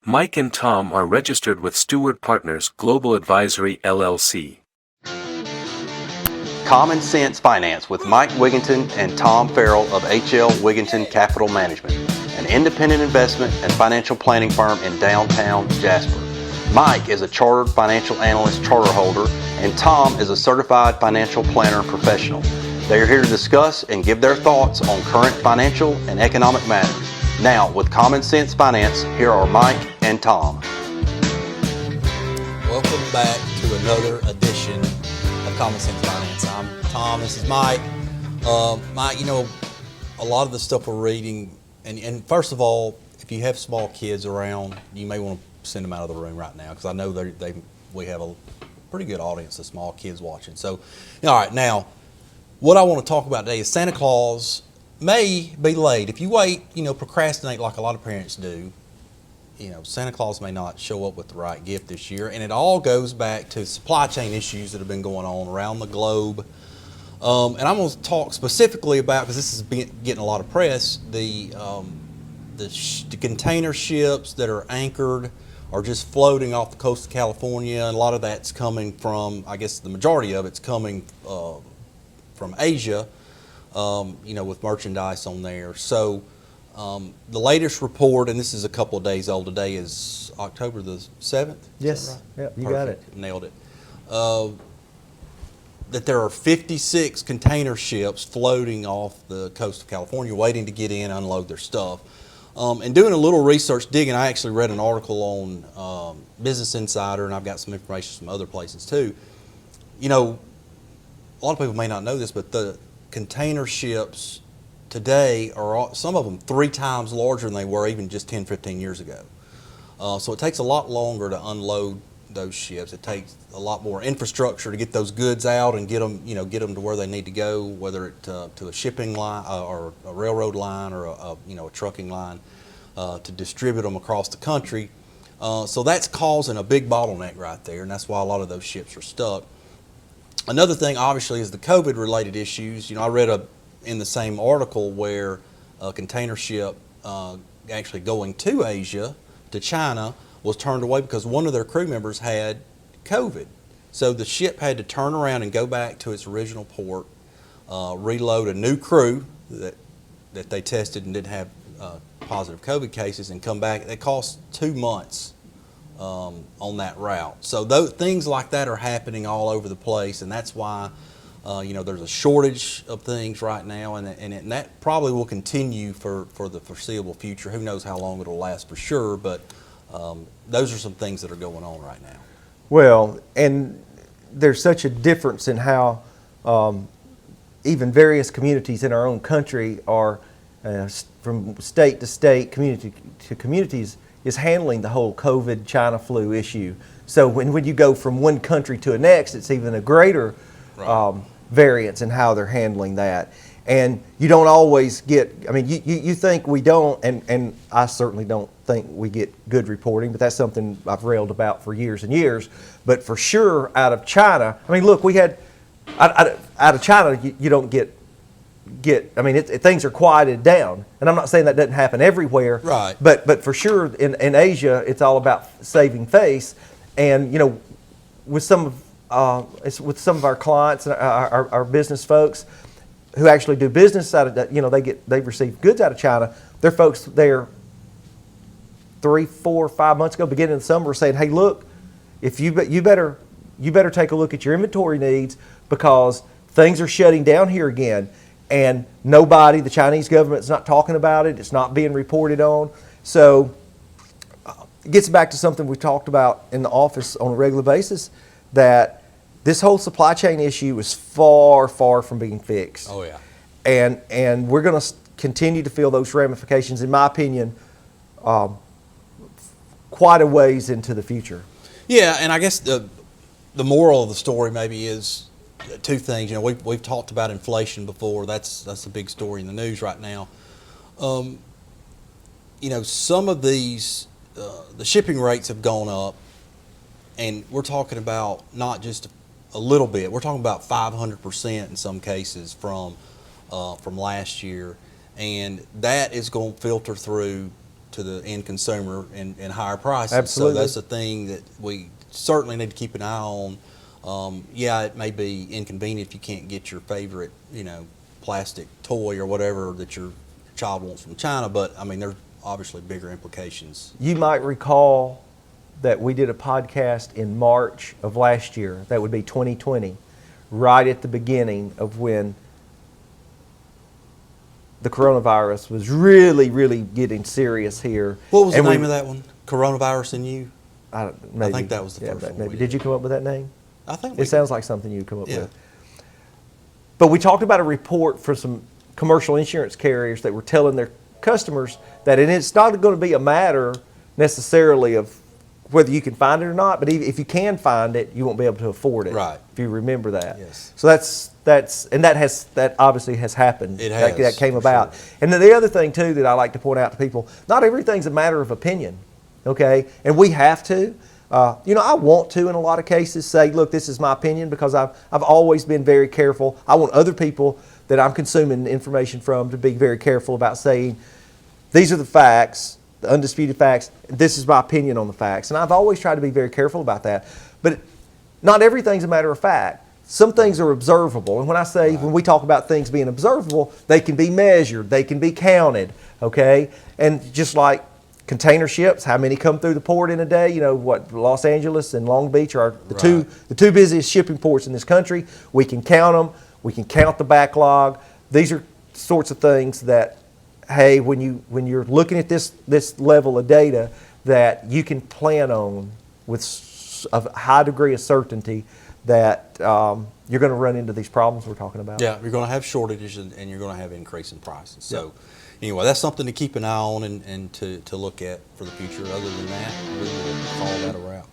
Mike and Tom are registered with Stewart Partners Global Advisory LLC. Common Sense Finance with Mike Wiginton and Tom Farrell of HL Wiginton Capital Management, an independent investment and financial planning firm in downtown Jasper. Mike is a chartered financial analyst charter holder, and Tom is a certified financial planner professional. They are here to discuss and give their thoughts on current financial and economic matters. Now, with Common Sense Finance, here are Mike and Tom. Welcome back to another edition of Common Sense Finance. I'm Tom, this is Mike. Mike, you know, a lot of the stuff we're reading, and first of all, if you have small kids around, you may want to send them out of the room right now, because I know we have a pretty good audience of small kids watching. So, all right, now, what I want to talk about today is Santa Claus may be late. If you wait, procrastinate like a lot of parents do, Santa Claus may not show up with the right gift this year. And it all goes back to supply chain issues that have been going on around the globe. And I'm going to talk specifically about, because this is getting a lot of press, the container ships that are anchored or just floating off the coast of California. And a lot of that's coming from, I guess the majority of it's coming from Asia. With merchandise on there. So the latest report, and this is a couple of days old, today is October the 7th? Yes, right? Yeah, you got it. Nailed it. That there are 56 container ships floating off the coast of California waiting to get in, unload their stuff. And doing a little research digging, I actually read an article on Business Insider, and I've got some information from other places too. A lot of people may not know this, but the container ships today are, some of them, 3 times larger than they were even just 10, 15 years ago. So it takes a lot longer to unload those ships. It takes a lot more infrastructure to get those goods out and get them to where they need to go, whether it to a shipping line or a railroad line or a trucking line to distribute them across the country. So that's causing a big bottleneck right there, and that's why a lot of those ships are stuck. Another thing, obviously, is the COVID-related issues. I read in the same article where a container ship actually going to Asia, to China, was turned away because one of their crew members had COVID. So the ship had to turn around and go back to its original port, reload a new crew that they tested and didn't have positive COVID cases, and come back. It cost 2 months on that route. So things like that are happening all over the place, and that's why there's a shortage of things right now, and that probably will continue for the foreseeable future. Who knows how long it'll last for sure, but those are some things that are going on right now. Well, and there's such a difference in how even various communities in our own country are, from state to state, community to communities, is handling the whole COVID China flu issue. So when you go from one country to the next, it's even a greater variance in how they're handling that. And you don't always get, you think we don't, and I certainly don't think we get good reporting, but that's something I've railed about for years and years. But for sure, out of China, look, we had, out of China, you don't get things are quieted down, and I'm not saying that doesn't happen everywhere, right? But for sure in Asia, it's all about saving face, and with some of our clients and our business folks who actually do business out of that, they receive goods out of China. Their folks there 3, 4, 5 months ago, beginning of the summer, were saying, "Hey, look, if you better take a look at your inventory needs, because things are shutting down here again." And the Chinese government's not talking about it. It's not being reported on. So it gets back to something we talked about in the office on a regular basis, that this whole supply chain issue is far, far from being fixed. Oh, yeah. And we're going to continue to feel those ramifications, in my opinion, quite a ways into the future. Yeah, and I guess the moral of the story maybe is 2 things. We've talked about inflation before. That's a big story in the news right now. Some of these, the shipping rates have gone up, and we're talking about not just a little bit. We're talking about 500% in some cases from last year, and that is going to filter through to the end consumer and higher prices. Absolutely. So that's a thing that we certainly need to keep an eye on. Yeah, it may be inconvenient if you can't get your favorite, plastic toy or whatever that your child wants from China, but I mean, there's obviously bigger implications. You might recall that we did a podcast in March of last year, that would be 2020, right at the beginning of when the coronavirus was really, really getting serious here. What was the name of that one? Coronavirus and You? Maybe. I think that was the first one. Maybe. Did you come up with that name? I think It sounds like something you'd come up Yeah. with. But we talked about a report for some commercial insurance carriers that were telling their customers that it's not going to be a matter necessarily of whether you can find it or not, but if you can find it, you won't be able to afford it. Right. If you remember that. Yes. So that obviously has happened. It has, That came for about. sure. And then the other thing too that I like to point out to people, not everything's a matter of opinion, okay? And we have to. I want to in a lot of cases say, look, this is my opinion, because I've always been very careful. I want other people that I'm consuming information from to be very careful about saying, these are the facts, the undisputed facts, this is my opinion on the facts. And I've always tried to be very careful about that. But not everything's a matter of fact. Some things are observable. And when I say, when we talk about things being observable, they can be measured, they can be counted, okay? And just like container ships, how many come through the port in a day? Los Angeles and Long Beach are the two busiest shipping ports in this country. We can count them. We can count the backlog. These are sorts of things that, hey, when you're looking at this level of data, that you can plan on with a high degree of certainty that you're going to run into these problems we're talking about. Yeah, you're going to have shortages and you're going to have increase in prices. So anyway, that's something to keep an eye on and to look at for the future. Other than that, we will follow that a route.